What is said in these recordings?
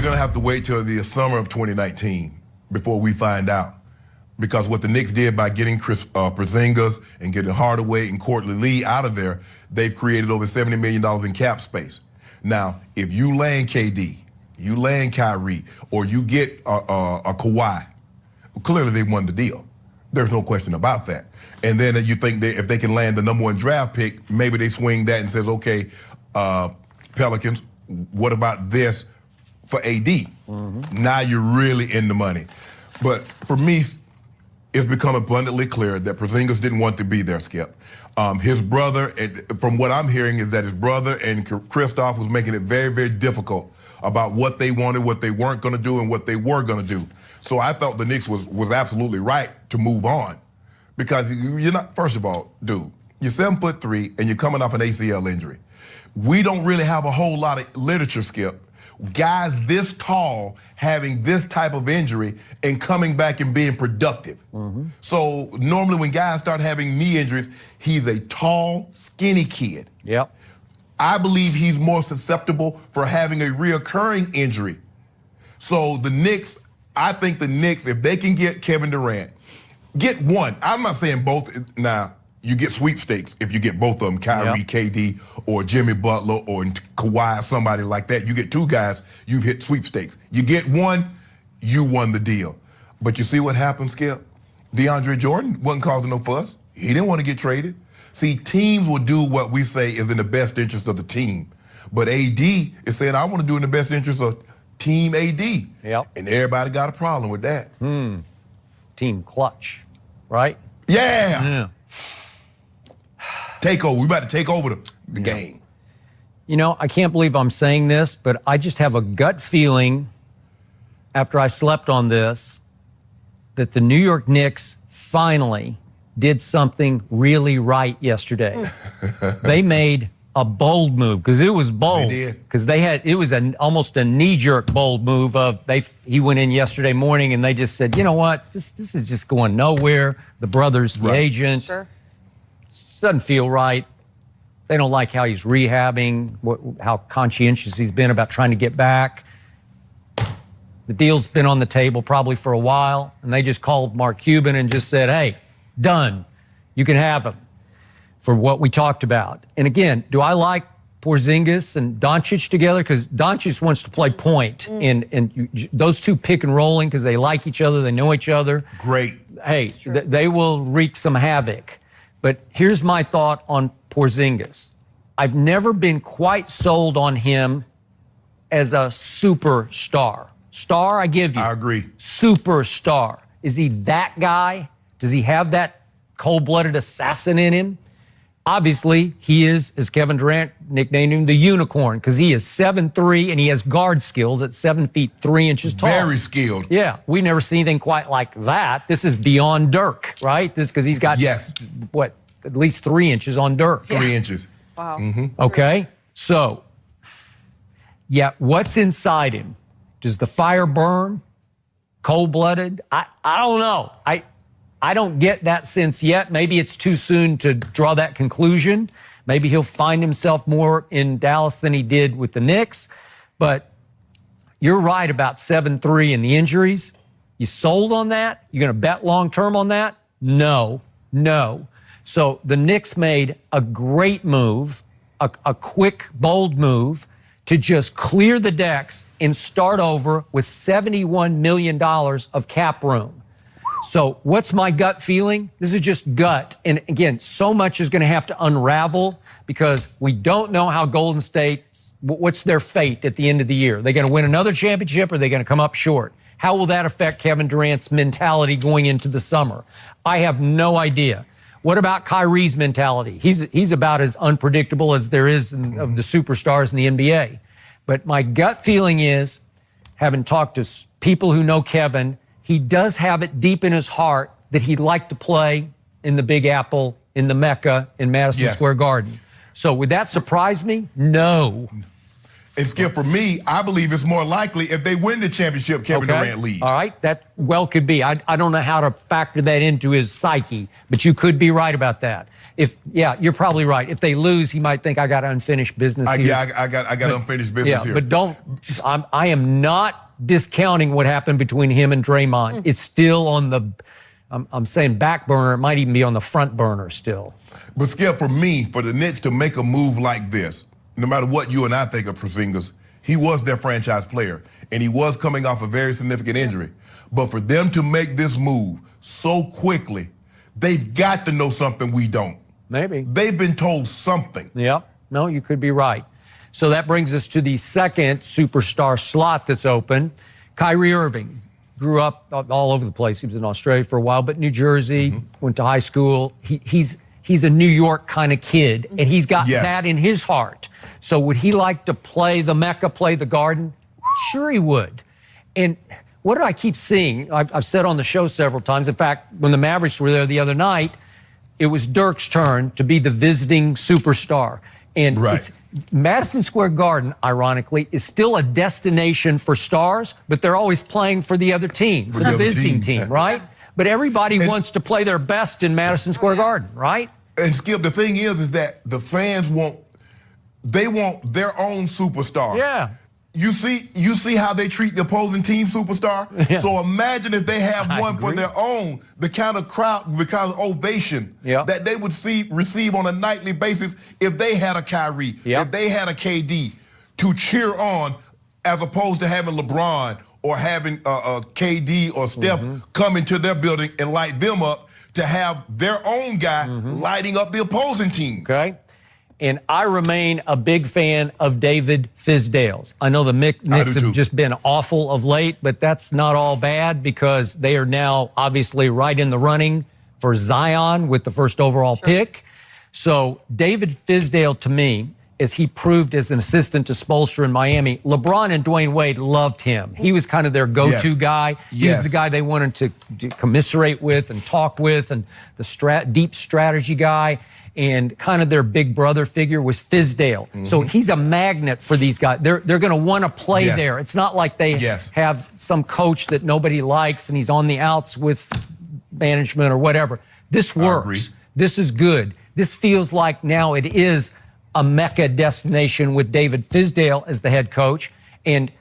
going to have to wait till the summer of 2019 before we find out. Because what the Knicks did by getting Porzingis and getting Hardaway and Courtney Lee out of there, they've created over $70 million in cap space. Now, if you land KD, you land Kyrie, or you get a Kawhi, clearly they won the deal. There's no question about that. And then you think if they can land the #1 draft pick, maybe they swing that and says, okay, Pelicans, what about this for AD? Now you're really in the money. But for me, it's become abundantly clear that Porzingis didn't want to be there, Skip. His brother, from what I'm hearing, is that his brother and Kristaps was making it very, very difficult about what they wanted, what they weren't going to do, and what they were going to do. So I thought the Knicks was absolutely right to move on. Because you're not, first of all, dude, you're 7'3" and you're coming off an ACL injury. We don't really have a whole lot of literature, Skip. Guys this tall having this type of injury and coming back and being productive. So normally when guys start having knee injuries, he's a tall, skinny kid. Yep. I believe he's more susceptible for having a reoccurring injury. So the Knicks, I think the Knicks, if they can get Kevin Durant, get one. I'm not saying both. Now, you get sweepstakes if you get both of them, Kyrie, KD, or Jimmy Butler, or Kawhi, somebody like that. You get two guys, you've hit sweepstakes. You get one, you won the deal. But you see what happened, Skip? DeAndre Jordan wasn't causing no fuss. He didn't want to get traded. See, teams will do what we say is in the best interest of the team. But AD is saying, I want to do in the best interest of Team AD. Yep. And everybody got a problem with that. Team clutch, right? Yeah. Take over. We about to take over the game. You know, I can't believe I'm saying this, but I just have a gut feeling after I slept on this that the New York Knicks finally did something really right yesterday. They made a bold move, because it was bold. They did. Because it was almost a knee-jerk bold move of he went in yesterday morning and they just said, you know what, this is just going nowhere. The brother's the agent. Sure. Doesn't feel right. They don't like how he's rehabbing, how conscientious he's been about trying to get back. The deal's been on the table probably for a while, and they just called Mark Cuban and just said, hey, done. You can have him for what we talked about. And again, do I like Porzingis and Doncic together? Because Doncic wants to play point, and those two pick and rolling because they like each other, they know each other. Great. Hey, they will wreak some havoc. But here's my thought on Porzingis. I've never been quite sold on him as a superstar. Star, I give you. I agree. Superstar. Is he that guy? Does he have that cold-blooded assassin in him? Obviously, he is, as Kevin Durant nicknamed him, the unicorn, because he is 7'3", and he has guard skills at 7 feet 3 inches tall. Very skilled. Yeah, we never seen anything quite like that. This is beyond Dirk, right? This because he's got, what, at least 3 inches on Dirk. 3 inches. Wow. Okay, so, yeah, what's inside him? Does the fire burn? Cold-blooded? I don't know. I don't get that sense yet. Maybe it's too soon to draw that conclusion. Maybe he'll find himself more in Dallas than he did with the Knicks. But you're right about 7'3" and the injuries. You sold on that? You're going to bet long-term on that? No. So the Knicks made a great move, a quick, bold move to just clear the decks and start over with $71 million of cap room. So what's my gut feeling? This is just gut. And again, so much is going to have to unravel because we don't know how Golden State, what's their fate at the end of the year? Are they going to win another championship or are they going to come up short? How will that affect Kevin Durant's mentality going into the summer? I have no idea. What about Kyrie's mentality? He's about as unpredictable as there is of the superstars in the NBA. But my gut feeling is, having talked to people who know Kevin, he does have it deep in his heart that he'd like to play in the Big Apple, in the Mecca, in Madison Square Garden. So would that surprise me? No. And Skip, for me, I believe it's more likely if they win the championship, Kevin Durant leaves. All right, that well could be. I don't know how to factor that into his psyche, but you could be right about that. You're probably right. If they lose, he might think I got unfinished business here. Yeah, I got unfinished business here. But I am not discounting what happened between him and Draymond. It's still on the, I'm saying back burner. It might even be on the front burner still. But Skip, for me, for the Knicks to make a move like this, no matter what you and I think of Porzingis, he was their franchise player, and he was coming off a very significant injury. But for them to make this move so quickly, they've got to know something we don't. Maybe. They've been told something. Yep. No, you could be right. So that brings us to the second superstar slot that's open. Kyrie Irving grew up all over the place. He was in Australia for a while, but New Jersey, went to high school. He's a New York kind of kid, and he's got that in his heart. So would he like to play the Mecca, play the Garden? Sure he would. And what do I keep seeing? I've said on the show several times. In fact, when the Mavericks were there the other night, it was Dirk's turn to be the visiting superstar. And it's Madison Square Garden, ironically, is still a destination for stars, but they're always playing for the other team, for the visiting team, right? But everybody wants to play their best in Madison Square Garden, right? And Skip, the thing is that the fans want their own superstar. Yeah. You see how they treat the opposing team superstar? Yeah. So imagine if they have I one for agree. their own, the kind of crowd, the kind of ovation that they would receive on a nightly basis if they had a Kyrie, if they had a KD to cheer on, as opposed to having LeBron or having KD or Steph come into their building and light them up, to have their own guy lighting up the opposing team. Okay. And I remain a big fan of David Fizdale's. I know the Knicks have just been awful of late, but that's not all bad because they are now obviously right in the running for Zion with the first overall pick. So David Fizdale, to me, as he proved as an assistant to Spoelstra in Miami, LeBron and Dwayne Wade loved him. He was kind of their go-to guy. He was the guy they wanted to commiserate with and talk with, and the deep strategy guy. And kind of their big brother figure was Fizdale. So he's a magnet for these guys. They're going to want to play there. It's not like they have some coach that nobody likes and he's on the outs with management or whatever. This works. This is good. This feels like now it is a Mecca destination with David Fizdale as the head coach. And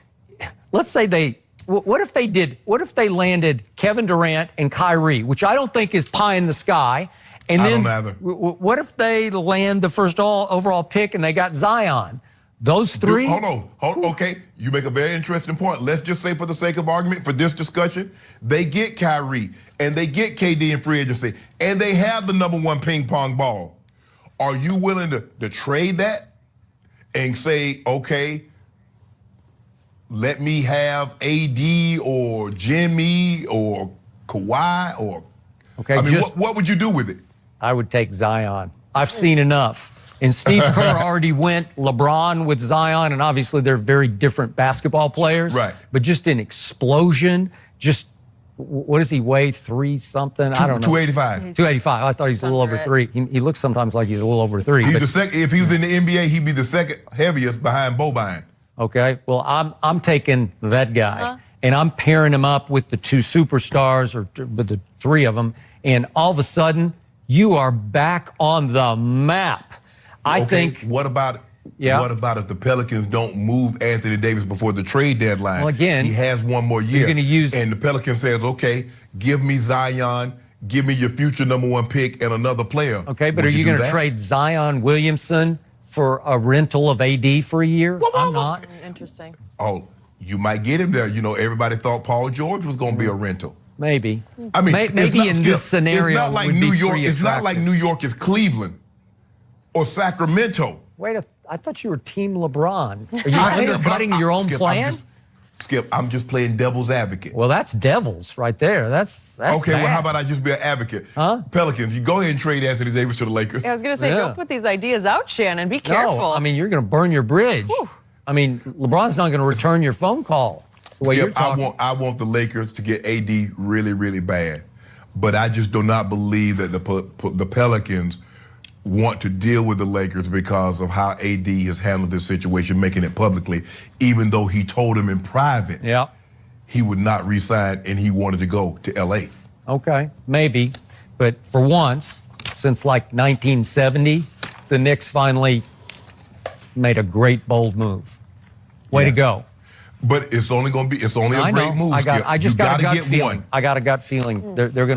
let's say what if they landed Kevin Durant and Kyrie, which I don't think is pie in the sky. And then what if they land the first overall pick and they got Zion? Those three? Hold on. Okay, you make a very interesting point. Let's just say, for the sake of argument, for this discussion, they get Kyrie and they get KD in free agency and they have the #1 ping pong ball. Are you willing to trade that and say, okay, let me have AD or Jimmy or Kawhi or... Okay, I mean, what would you do with it? I would take Zion. I've seen enough. And Steve Kerr already went LeBron with Zion, and obviously they're very different basketball players. Right. But just an explosion, what does he weigh, 3-something? I don't know. 285. 285. I thought he's a little over 3. He looks sometimes like he's a little over 3. He's the second. If he was in the NBA, he'd be the second heaviest behind Boban. Okay, well, I'm taking that guy, and I'm pairing him up with the two superstars, or with the three of them, and all of a sudden, you are back on the map. I think. What about if the Pelicans don't move Anthony Davis before the trade deadline? Well, again, he has one more year. You're going to use, and the Pelicans says, okay, give me Zion, give me your future #1 pick and another player. Okay, but are you going to trade Zion Williamson for a rental of AD for a year? I'm not. Interesting. Oh, you might get him there. You know, everybody thought Paul George was going to be a rental. Maybe. I mean, maybe in this scenario, it's not like New York. It's not like New York is Cleveland or Sacramento. Wait, I thought you were Team LeBron. Are you undercutting your own plan? Skip, I'm just playing devil's advocate. Well, that's devils right there. That's okay. bad. Well, how about I just be an advocate? Pelicans, you go ahead and trade Anthony Davis to the Lakers. Yeah, I was gonna say, don't put these ideas out, Shannon. Be careful. No, I mean, you're gonna burn your bridge. Whew. I mean, LeBron's not gonna return your phone call. The way you're talking. I want the Lakers to get AD really, really bad, but I just do not believe that the Pelicans want to deal with the Lakers because of how AD has handled this situation, making it publicly, even though he told him in private he would not resign and he wanted to go to LA. Okay, maybe, but for once, since like 1970, the Knicks finally made a great, bold move. Way to go. But it's only going to be, it's only a I great know. move. I just You got a gotta gut get feeling. one. I got a gut feeling they're going to